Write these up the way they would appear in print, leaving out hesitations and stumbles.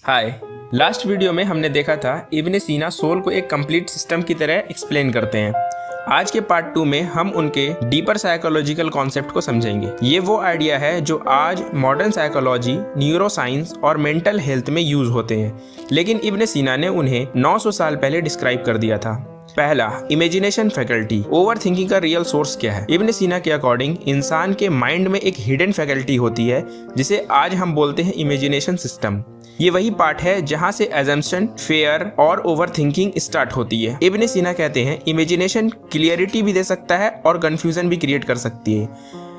हाय। Last video में हमने देखा था इब्न सीना सोल को एक कंप्लीट सिस्टम की तरह एक्सप्लेन करते हैं। आज के पार्ट 2 में हम उनके डीपर साइकोलॉजिकल कॉन्सेप्ट को समझेंगे। ये वो आइडिया है जो आज मॉडर्न साइकोलॉजी, न्यूरोसाइंस और मेंटल हेल्थ में यूज होते हैं, लेकिन इब्न सीना ने उन्हें 900 साल पहले डिस्क्राइब कर दिया था। पहला, इमेजिनेशन फैकल्टी। ओवर थिंकिंग का रियल सोर्स क्या है? इब्न सीना के अकॉर्डिंग इंसान के माइंड में एक हिडन फैकल्टी होती है जिसे आज हम बोलते हैं इमेजिनेशन सिस्टम। ये वही पार्ट है जहां से एजम्पशन, फेयर और ओवर थिंकिंग स्टार्ट होती है। इब्न सीना कहते हैं इमेजिनेशन क्लियरिटी भी दे सकता है और कंफ्यूजन भी क्रिएट कर सकती है।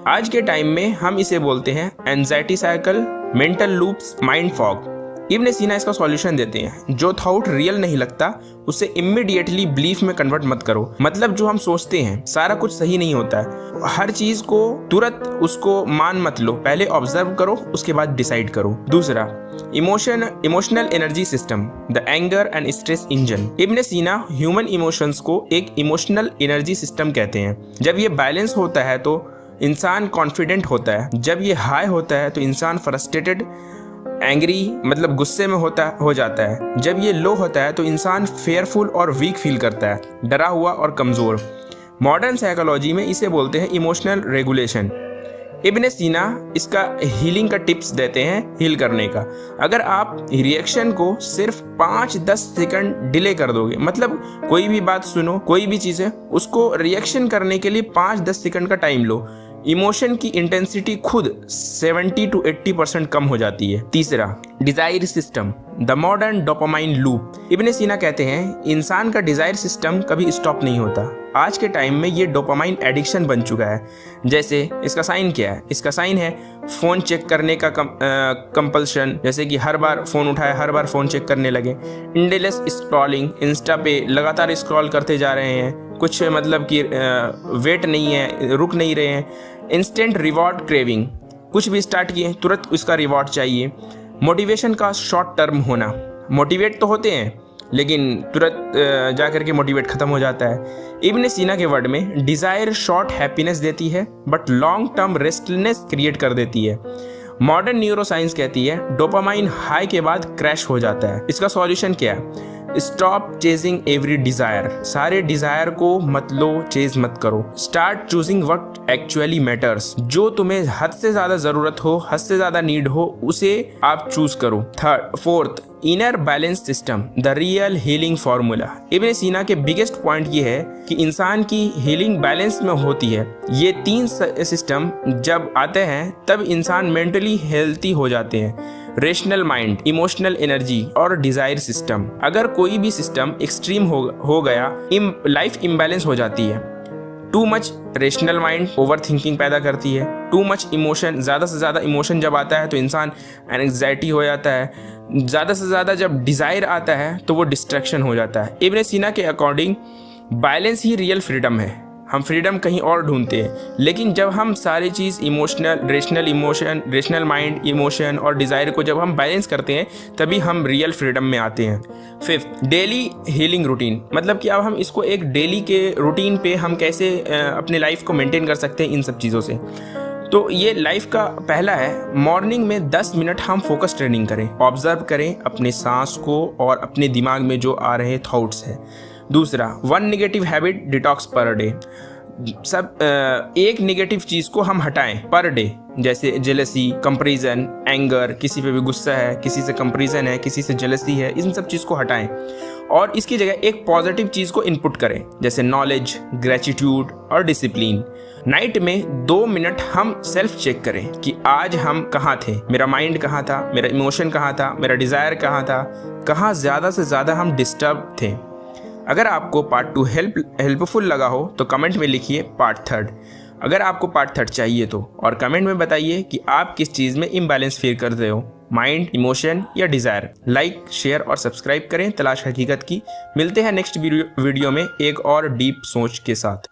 आज के टाइम में हम इसे बोलते हैं anxiety cycle, mental loops, mind fog. Ibn Sina इसका सॉल्यूशन देते हैं, जो थॉट रियल नहीं लगता उसे इमीडिएटली बिलीफ में कन्वर्ट मत करो। मतलब जो हम सोचते हैं सारा कुछ सही नहीं होता है, हर चीज को तुरंत उसको मान मत लो, पहले ऑब्जर्व करो उसके बाद डिसाइड करो। दूसरा, emotional energy system, the anger and stress engine. Ibn Sina human emotions को एक इमोशनल एनर्जी सिस्टम कहते हैं। जब ये बैलेंस होता है तो इंसान कॉन्फिडेंट होता है, जब ये हाई होता है तो इंसान फ्रस्ट्रेटेड, एंग्री मतलब गुस्से में हो जाता है, जब ये लो होता है तो इंसान फेयरफुल और वीक फील करता है, डरा हुआ और कमज़ोर। मॉडर्न साइकोलॉजी में इसे बोलते हैं इमोशनल रेगुलेशन। इब्न सीना इसका हीलिंग का टिप्स देते हैं हील करने का। अगर आप रिएक्शन को सिर्फ 5-10 सेकंड डिले कर दोगे, मतलब कोई भी बात सुनो, कोई भी चीज़ है, उसको रिएक्शन करने के लिए 5-10 सेकंड का टाइम लो, इमोशन की इंटेंसिटी खुद 70 to 80% कम हो जाती है। तीसरा, desire system, the modern dopamine loop. Ibn Sina कहते हैं इंसान का डिजायर सिस्टम कभी स्टॉप नहीं होता। आज के टाइम में ये डोपामाइन एडिक्शन बन चुका है। जैसे इसका साइन क्या है? इसका साइन है फ़ोन चेक करने का कंपल्शन, जैसे कि हर बार फ़ोन उठाए हर बार फ़ोन चेक करने लगे। इंडेलेस स्क्रॉलिंग, इंस्टा पे लगातार स्क्रॉल करते जा रहे हैं, कुछ मतलब कि वेट नहीं है, रुक नहीं रहे हैं। इंस्टेंट रिवॉर्ड क्रेविंग, कुछ भी स्टार्ट किए तुरंत उसका रिवॉर्ड चाहिए। मोटिवेशन का शॉर्ट टर्म होना, मोटिवेट तो होते हैं लेकिन तुरंत जा कर के मोटिवेट खत्म हो जाता है। इब्न सीना के वर्ड में डिज़ायर शॉर्ट हैप्पीनेस देती है but long term restlessness create कर देती है। मॉडर्न न्यूरोसाइंस कहती है डोपामाइन हाई के बाद क्रैश हो जाता है। इसका सॉल्यूशन क्या है? Stop chasing every desire. सारे डिजायर को मत लो, चेज मत करो। Start choosing what actually matters. जो तुम्हें हद से ज्यादा जरूरत हो, हद से ज्यादा नीड हो, उसे आप चूज करो। Fourth, inner balance system, the real healing formula. Ibn Sina के बिगेस्ट पॉइंट ये है कि इंसान की हीलिंग बैलेंस में होती है। ये 3 सिस्टम जब आते हैं तब इंसान मेंटली हेल्थी हो जाते हैं। रेशनल माइंड, इमोशनल एनर्जी और डिजायर सिस्टम। अगर कोई भी सिस्टम एक्सट्रीम हो गया, लाइफ इम्बैलेंस हो जाती है। Too much rational mind over thinking पैदा करती है। टू मच इमोशन, ज़्यादा से ज़्यादा इमोशन जब आता है तो इंसान एंग्जाइटी हो जाता है। ज़्यादा से ज़्यादा जब डिज़ायर आता है तो वो डिस्ट्रैक्शन हो जाता है। इब्न सीना के अकॉर्डिंग बैलेंस ही रियल फ्रीडम है। हम फ्रीडम कहीं और ढूंढते हैं, लेकिन जब हम सारी चीज़ रेशनल माइंड, इमोशन और डिज़ायर को जब हम बैलेंस करते हैं तभी हम रियल फ्रीडम में आते हैं। फिफ्थ, डेली हीलिंग रूटीन, मतलब कि अब हम इसको एक डेली के रूटीन पे हम कैसे अपने लाइफ को मेंटेन कर सकते हैं इन सब चीज़ों से। तो ये लाइफ का पहला है, मॉर्निंग में 10 मिनट हम फोकस ट्रेनिंग करें, ऑब्जर्व करें अपने सांस को और अपने दिमाग में जो आ रहे थॉट्स हैं। दूसरा, 1 negative habit detox per day. एक नेगेटिव चीज़ को हम हटाएं पर डे, जैसे जेलसी, कंपैरिजन, एंगर, किसी पे भी गुस्सा है, किसी से कंपैरिजन है, किसी से जेलसी है, इन सब चीज़ को हटाएं और इसकी जगह एक पॉजिटिव चीज़ को इनपुट करें, जैसे नॉलेज, ग्रेटिट्यूड और डिसिप्लिन। नाइट में 2 मिनट हम सेल्फ चेक करें कि आज हम कहाँ थे, मेरा माइंड कहाँ था, मेरा इमोशन कहाँ था, मेरा डिज़ायर कहाँ था, कहाँ ज़्यादा से ज़्यादा हम डिस्टर्ब थे। अगर आपको पार्ट 2 हेल्पफुल लगा हो तो कमेंट में लिखिए पार्ट 3। अगर आपको पार्ट 3 चाहिए तो और कमेंट में बताइए कि आप किस चीज़ में इम्बैलेंस फील करते हो, माइंड, इमोशन या डिज़ायर। लाइक, शेयर और सब्सक्राइब करें तलाश हकीकत की। मिलते हैं नेक्स्ट वीडियो में एक और डीप सोच के साथ।